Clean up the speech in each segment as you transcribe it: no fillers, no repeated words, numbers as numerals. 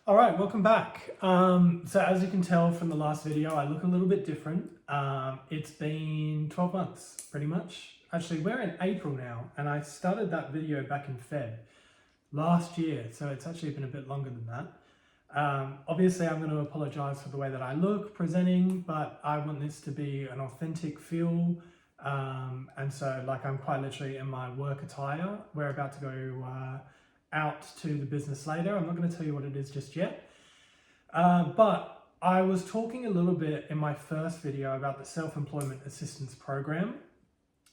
All right, welcome back. So as you can tell from the last video, I look a little bit different. It's been 12 months, pretty much. Actually, we're in April now, and I started that video back in Feb last year, so it's actually been a bit longer than that. Obviously, I'm going to apologize for the way that I look presenting, but I want this to be an authentic feel. And so, like, I'm quite literally in my work attire. We're about to go out to the business later. I'm not going to tell you what it is just yet. But I was talking a little bit in my first video about the Self-Employment Assistance Program,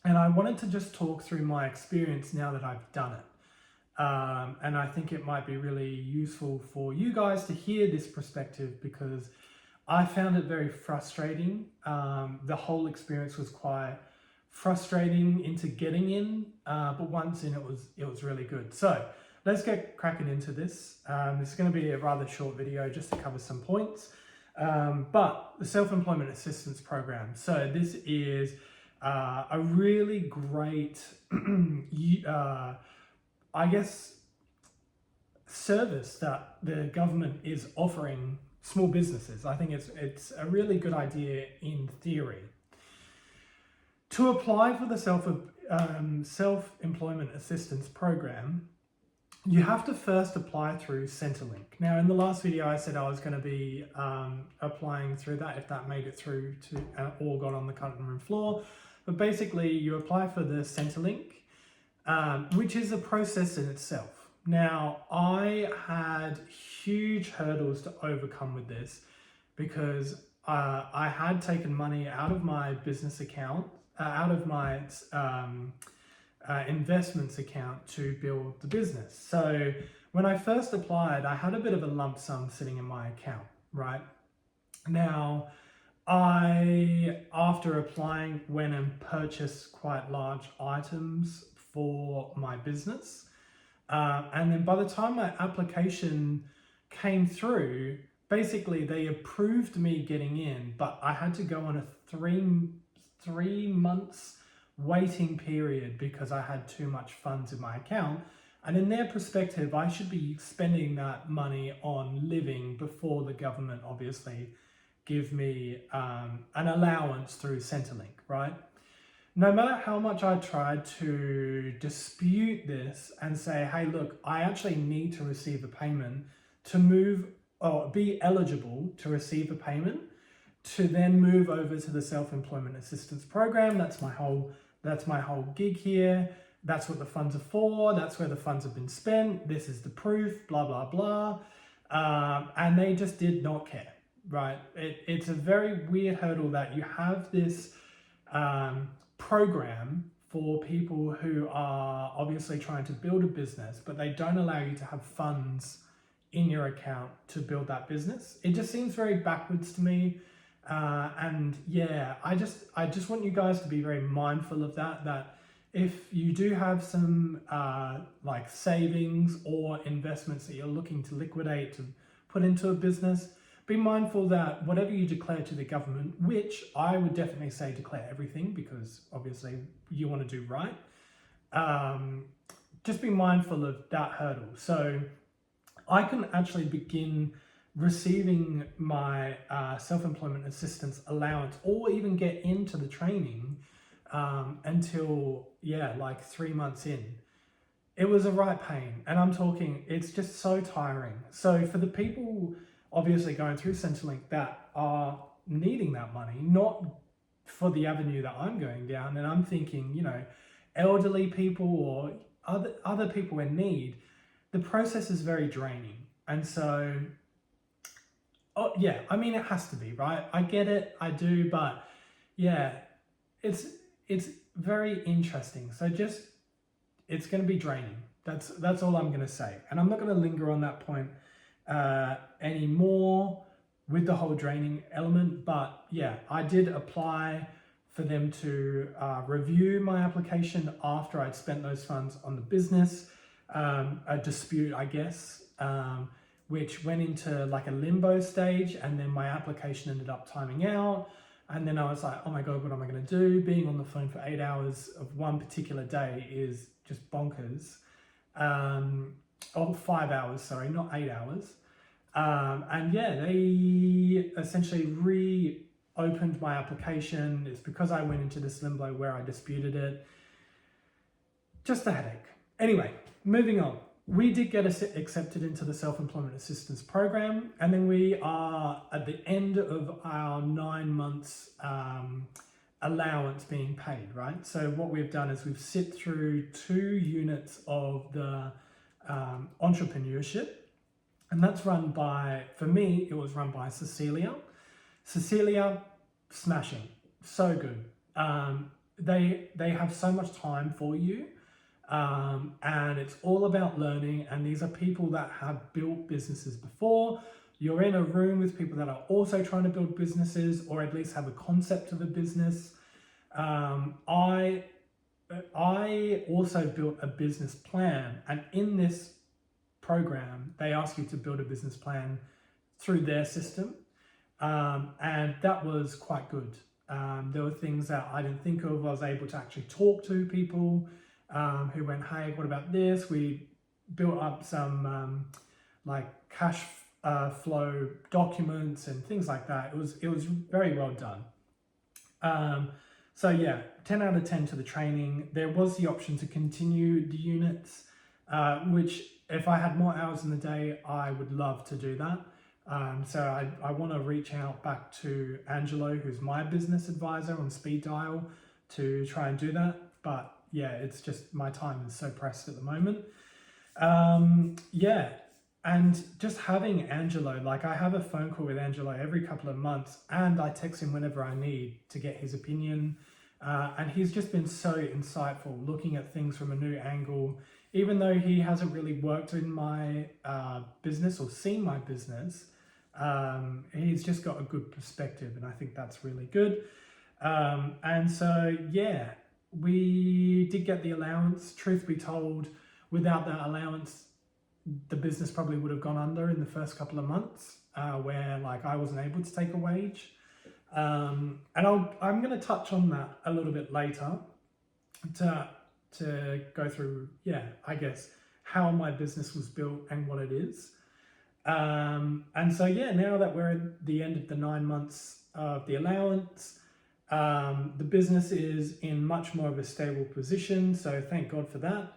and I wanted to just talk through my experience now that I've done it. And I think it might be really useful for you guys to hear this perspective because I found it very frustrating. The whole experience was quite frustrating into getting in, but once in, it was really good. So let's get cracking into this. This is going to be a rather short video just to cover some points. But the Self-Employment Assistance Program. So this is a really great, I guess, service that the government is offering small businesses. I think it's a really good idea in theory. To apply for the Self-Employment Assistance Program, you have to first apply through Centrelink. Now, in the last video, I said I was going to be applying through that if that made it through to or got on the cutting room floor. But basically, you apply for the Centrelink, which is a process in itself. Now, I had huge hurdles to overcome with this because I had taken money out of my business account, out of my investments account to build the business. So when I first applied, I had a bit of a lump sum sitting in my account, right? Now, after applying, went and purchased quite large items for my business. And then by the time my application came through, basically they approved me getting in, but I had to go on a three months waiting period because I had too much funds in my account. And in their perspective, I should be spending that money on living before the government obviously give me an allowance through Centrelink, right? No matter how much I tried to dispute this and say, hey, look, I actually need to receive a payment to move or be eligible to receive a payment to then move over to the Self-Employment Assistance Program. That's my whole gig here. That's what the funds are for. That's where the funds have been spent. This is the proof, blah, blah, blah. And they just did not care, right? It's a very weird hurdle that you have this program for people who are obviously trying to build a business, but they don't allow you to have funds in your account to build that business. It just seems very backwards to me. And yeah, I just want you guys to be very mindful of that if you do have some like savings or investments that you're looking to liquidate to put into a business, be mindful that whatever you declare to the government, which I would definitely say declare everything because obviously you want to do right, just be mindful of that hurdle. So I can actually begin receiving my self-employment assistance allowance or even get into the training until, yeah, like 3 months in. It was a right pain, and I'm talking, it's just so tiring. So for the people obviously going through Centrelink that are needing that money, not for the avenue that I'm going down, and I'm thinking, you know, elderly people or other people in need, the process is very draining. And so, oh yeah, I mean, it has to be, right? I get it, I do, but yeah, it's very interesting. So just, it's going to be draining. That's all I'm going to say. And I'm not going to linger on that point anymore with the whole draining element. But yeah, I did apply for them to review my application after I'd spent those funds on the business, a dispute, I guess, which went into like a limbo stage, and then my application ended up timing out. And then I was like, oh my God, what am I going to do? Being on the phone for 8 hours of one particular day is just bonkers. Or 5 hours, sorry, not 8 hours. And yeah, they essentially reopened my application. It's because I went into this limbo where I disputed it. Just a headache. Anyway, moving on. We did get accepted into the Self-Employment Assistance Program, and then we are at the end of our 9 months allowance being paid, right? So what we've done is we've sit through 2 units of the entrepreneurship, and that's run by, for me, it was run by Cecilia. Cecilia, smashing, so good. They have so much time for you. And it's all about learning, and these are people that have built businesses before. You're in a room with people that are also trying to build businesses, or at least have a concept of a business. I also built a business plan, and in this program they ask you to build a business plan through their system, and that was quite good. There were things that I didn't think of. I was able to actually talk to people who went, hey, what about this? We built up some like cash flow documents and things like that. It was very well done. So yeah, 10 out of 10 to the training. There was the option to continue the units, which if I had more hours in the day, I would love to do that. So I want to reach out back to Angelo, who's my business advisor on speed dial, to try and do that. But yeah, it's just my time is so pressed at the moment. Yeah, and just having Angelo, like I have a phone call with Angelo every couple of months, and I text him whenever I need to get his opinion. And he's just been so insightful, looking at things from a new angle. Even though he hasn't really worked in my business or seen my business, he's just got a good perspective, and I think that's really good. And so, yeah, we did get the allowance. Truth be told, without that allowance, the business probably would have gone under in the first couple of months, where like I wasn't able to take a wage. And I'm going to touch on that a little bit later to go through, yeah, I guess how my business was built and what it is. And so, yeah, now that we're at the end of the 9 months of the allowance, the business is in much more of a stable position, so thank God for that.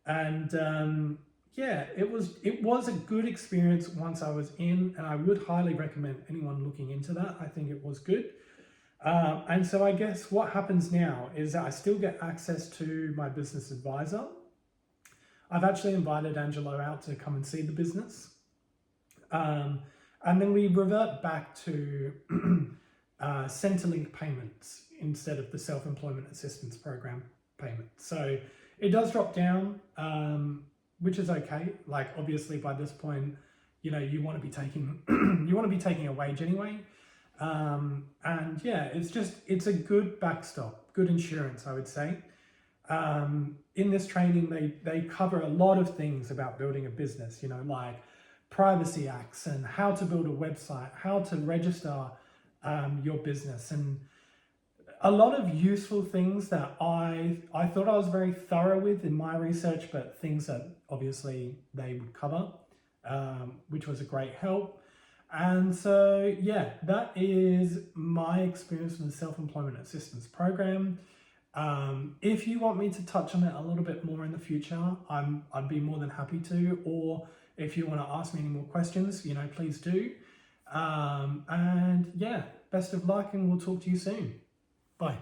And yeah, it was a good experience once I was in, and I would highly recommend anyone looking into that. I think it was good. And so I guess what happens now is that I still get access to my business advisor. I've actually invited Angelo out to come and see the business. And then we revert back to Centrelink payments instead of the Self-Employment Assistance Program payment. So it does drop down, which is okay. Like obviously by this point, you know, you want to be taking a wage anyway. And yeah, it's a good backstop, good insurance, I would say. In this training, they cover a lot of things about building a business, you know, like Privacy Acts and how to build a website, how to register your business, and a lot of useful things that I thought I was very thorough with in my research, but things that obviously they would cover, which was a great help. And so, yeah, that is my experience with the Self-Employment Assistance Program. If you want me to touch on it a little bit more in the future, I'd be more than happy to. Or if you want to ask me any more questions, you know, please do. And yeah, best of luck, and we'll talk to you soon. Bye.